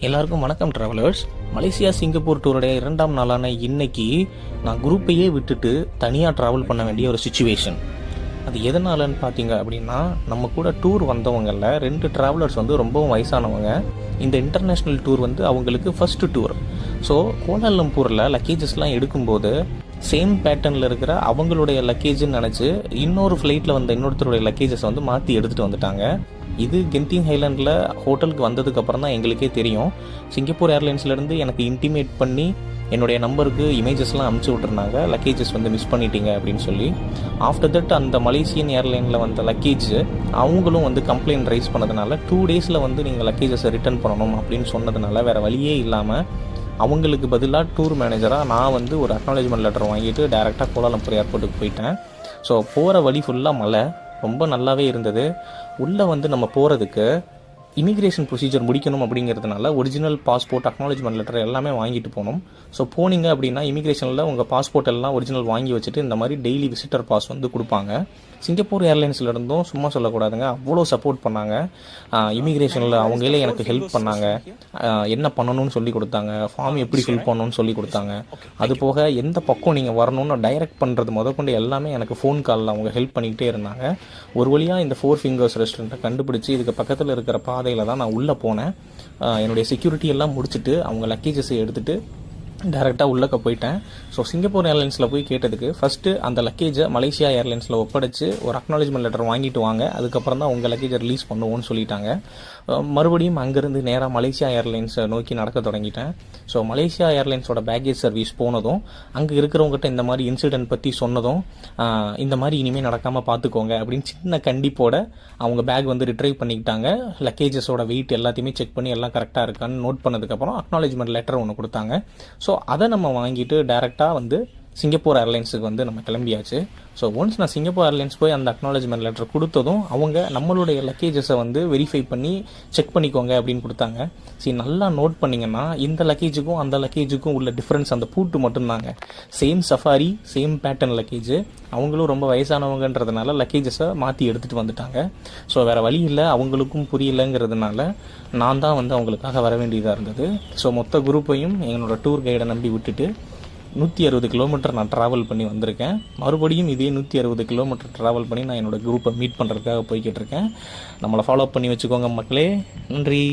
எல்லாருக்கும் வணக்கம் travellers. Malaysia Singapore டூருடைய 2ஆம் நாளான இன்னைக்கு நான் குரூப்பையே விட்டுட்டு தனியாக ட்ராவல் பண்ண வேண்டிய ஒரு சுச்சுவேஷன். அது எதனாலன்னு பார்த்தீங்க அப்படின்னா, நம்ம கூட டூர் வந்தவங்களில் 2 ட்ராவலர்ஸ் ரொம்பவும் வயசானவங்க. இந்த இன்டர்நேஷ்னல் டூர் அவங்களுக்கு ஃபர்ஸ்ட் டூர். ஸோ கோலாலம்பூரில் லக்கேஜஸ்லாம் எடுக்கும்போது சேம் பேட்டர்னில் இருக்கிற அவங்களுடைய லக்கேஜ்னு நினச்சி இன்னொரு ஃப்ளைட்டில் வந்த இன்னொருத்தருடைய லக்கேஜஸ் மாற்றி எடுத்துகிட்டு வந்துட்டாங்க. இது கென்டிங் ஹைலாண்டில் ஹோட்டலுக்கு வந்ததுக்கப்புறம் தான் எங்களுக்கே தெரியும். சிங்கப்பூர் ஏர்லைன்ஸ்லேருந்து எனக்கு இன்டிமேட் பண்ணி என்னுடைய நம்பருக்கு இமேஜஸ்லாம் அனுப்பிச்சி விட்டுருந்தாங்க, லக்கேஜஸ் மிஸ் பண்ணிட்டீங்க அப்படின்னு சொல்லி. ஆஃப்டர் தட் அந்த மலேசியன் ஏர்லைனில் வந்த லக்கேஜ் அவங்களும் கம்ப்ளைண்ட் ரைஸ் பண்ணதுனால 2 டேஸில் நீங்கள் லக்கேஜஸை ரிட்டர்ன் பண்ணணும் அப்படின்னு சொன்னதுனால வேறு வழியே இல்லாமல் அவங்களுக்கு பதிலாக டூர் மேனேஜராக நான் ஒரு அக்னாலேஜ்மெண்ட் லெட்டர் வாங்கிட்டு டேரெக்டாக கோலாலம்பூர் ஏர்போர்ட்டுக்கு போயிட்டேன். ஸோ போகிற வழி ஃபுல்லாக மழை, ரொம்ப நல்லாவே இருந்தது. உள்ளே நம்ம போகிறதுக்கு இமிக்ரேஷன் ப்ரொசீஜர் முடிக்கணும் அப்படிங்கிறதுனால ஒரிஜினல் பாஸ்போர்ட், அக்னாலேஜ்மெண்ட் லெட்டர் எல்லாமே வாங்கிட்டு போகணும். ஸோ போனீங்க அப்படின்னா இமிக்ரேஷனில் உங்கள் பாஸ்போர்ட் எல்லாம் ஒரிஜினல் வாங்கி வச்சுட்டு இந்த மாதிரி டெய்லி விசிட்டர் பாஸ் கொடுப்பாங்க. சிங்கப்பூர் ஏர்லைன்ஸில் இருந்தும் சும்மா சொல்லக்கூடாதுங்க, அவ்வளோ சப்போர்ட் பண்ணாங்க. இமிக்ரேஷனில் அவங்களே எனக்கு ஹெல்ப் பண்ணாங்க, என்ன பண்ணணும்னு சொல்லி கொடுத்தாங்க, ஃபார்ம் எப்படி ஃபில் பண்ணணும்னு சொல்லி கொடுத்தாங்க. அது போக எந்த பக்கம் நீங்கள் வரணும்னு டைரக்ட் பண்ணுறது முதற்கொண்டு எல்லாமே எனக்கு ஃபோன் காலில் அவங்க ஹெல்ப் பண்ணிக்கிட்டே இருந்தாங்க. ஒரு வழியாக இந்த 4 ஃபிங்கர்ஸ் ரெஸ்டாரண்ட்டை கண்டுபிடிச்சி இதுக்கு பக்கத்தில் இருக்கிற பாதையில் தான் நான் உள்ளே போனேன். என்னுடைய செக்யூரிட்டி எல்லாம் முடிச்சுட்டு அவங்க லக்கேஜஸை எடுத்துகிட்டு டேரெக்டாக உள்ளக்க போயிட்டேன். ஸோ சிங்கப்பூர் ஏர்லைன்ஸில் போய் கேட்டதுக்கு ஃபஸ்ட்டு அந்த லக்கேஜை மலேசியா ஏர்லைன்ஸில் ஒப்படைச்சு ஒரு அக்னாலேஜ்மெண்ட் லெட்டர் வாங்கிட்டு வாங்க, அதுக்கப்புறம் தான் உங்கள் லக்கேஜை ரிலீஸ் பண்ணுவோன்னு சொல்லிட்டாங்க. மறுபடியும் அங்கேருந்து நேராக மலேசியா ஏர்லைன்ஸை நோக்கி நடக்க தொடங்கிட்டேன். ஸோ மலேசியா ஏர்லைன்ஸோட பேக்கேஜ் சர்வீஸ் போனதும் அங்கே இருக்கிறவங்ககிட்ட இந்த மாதிரி இன்சிடென்ட் பற்றி சொன்னதும், இந்த மாதிரி இனிமேல் நடக்காமல் பார்த்துக்கோங்க அப்படின்னு சின்ன கண்டிப்போட அவங்க பேக் ரிட்ரைவ் பண்ணிக்கிட்டாங்க. லக்கேஜஸோட வெயிட் எல்லாத்தையுமே செக் பண்ணி எல்லாம் கரெக்டாக இருக்கான்னு நோட் பண்ணதுக்கப்புறம் அக்னாலேஜ்மெண்ட் லெட்டர் ஒன்று கொடுத்தாங்க. ஸோ அதை நம்ம வாங்கிட்டு டேரெக்டாக சிங்கப்பூர் ஏர்லைன்ஸுக்கு நம்ம கிளம்பியாச்சு. ஸோ ஒன்ஸ் நான் சிங்கப்பூர் ஏர்லைன்ஸ் போய் அந்த அக்னாலேஜ்மெண்ட் லெட்டர் கொடுத்ததும் அவங்க நம்மளுடைய லக்கேஜஸை வெரிஃபை பண்ணி செக் பண்ணிக்கோங்க அப்படின்னு கொடுத்தாங்க. சரி, நல்லா நோட் பண்ணிங்கன்னா இந்த லக்கேஜுக்கும் அந்த லக்கேஜுக்கும் உள்ள டிஃப்ரென்ஸ் அந்த பூட்டு மட்டும்தாங்க. Same safari, same pattern luggage. அவங்களும் ரொம்ப வயசானவங்கன்றதுனால லக்கேஜஸை மாற்றி எடுத்துகிட்டு வந்துட்டாங்க. ஸோ வேறு வழி இல்லை, அவங்களுக்கும் புரியலைங்கிறதுனால நான் தான் அவங்களுக்காக வர வேண்டியதாக இருந்தது. ஸோ மொத்த குரூப்பையும் என்னோடய டூர் கைடை நம்பி விட்டுட்டு 160 கிலோமீட்டர் நான் ட்ராவல் பண்ணி வந்திருக்கேன். மறுபடியும் இதே 160 கிலோமீட்டர் ட்ராவல் பண்ணி நான் என்னோடய குரூப்பை மீட் பண்ணுறதுக்காக போய்கிட்டு இருக்கேன். நம்மளை ஃபாலோ பண்ணி வச்சுக்கோங்க மக்களே. நன்றி.